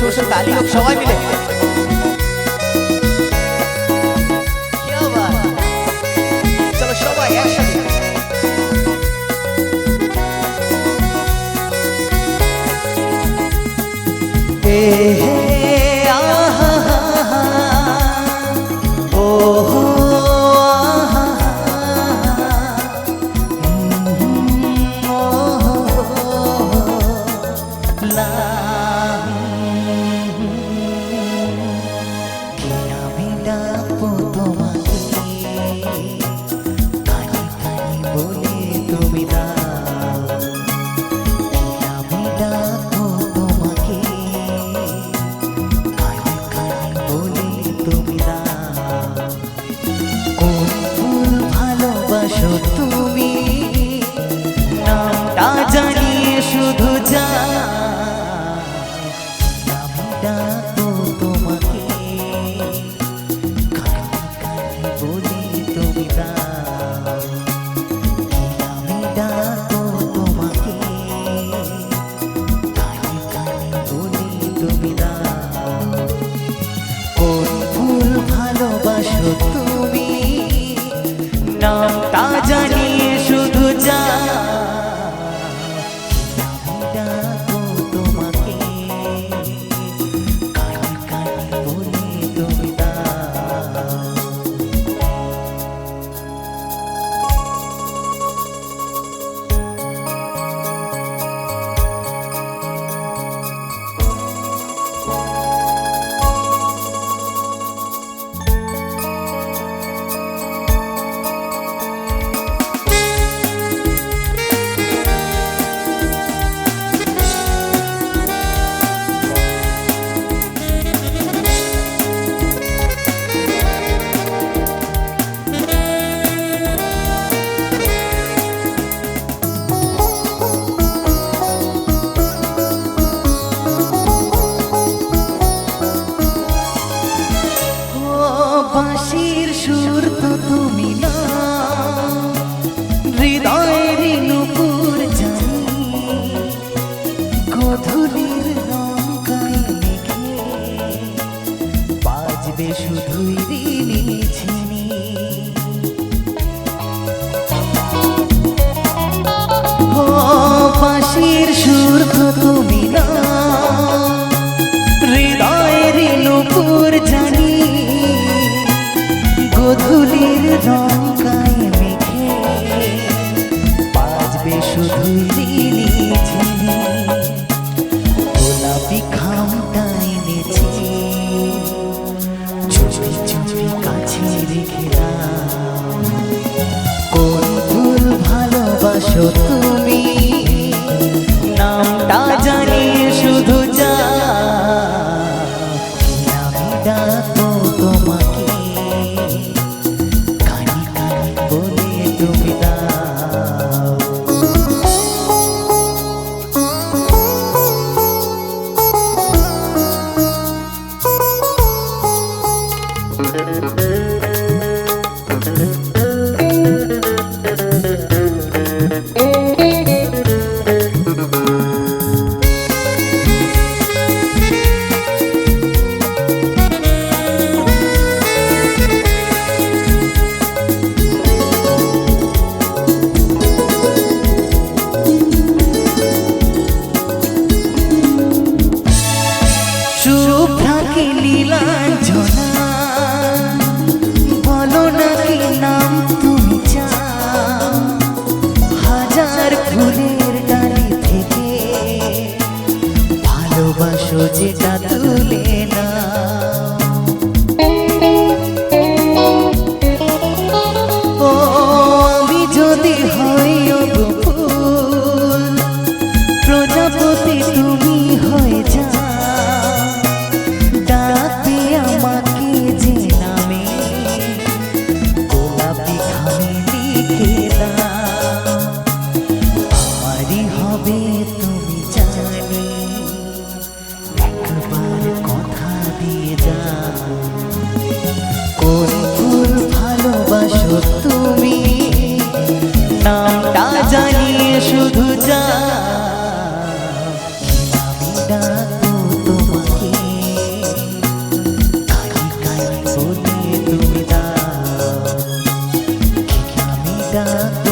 বসে তালি হোক সবাই মিলে। চলো সবাই একসাথে। তুমি নামটা জানিয়ে শুধু যা আমি ডাকবো তোমাকে কানে কানে বলি তুমি দাও আমি ডাকবো তোমাকে কানে কানে বলি তুমি দাও কোন ফুল ভালোবাসো তুমি নামটা জানিয়ে শুধু যা আমি ডাকবো তোমাকে কানে কানে বলে তুমি দাও। বাঁশির সুর তো তুমি না হৃদয়ের নূপুর জানি গধূলির রং গায়ে মেঘে বাজবে শুধুই রিনি ঝিনি ও বাঁশির সুর তো তুমি না হৃদয়ের নূপুর জানি গধূলির রং গায়ে মেঘে বাজবে শুধুই রিনি ঝিনি গোলাপি খামটা এনেছি চুপি চুপি কাছে রেখে দাও কোন ফুল ভালোবাসো তুমি নামটা জানিয়ে শুধু যা আমি ডাকবো তোমাকে কানে কানে বলে তুমি দাও। জানতে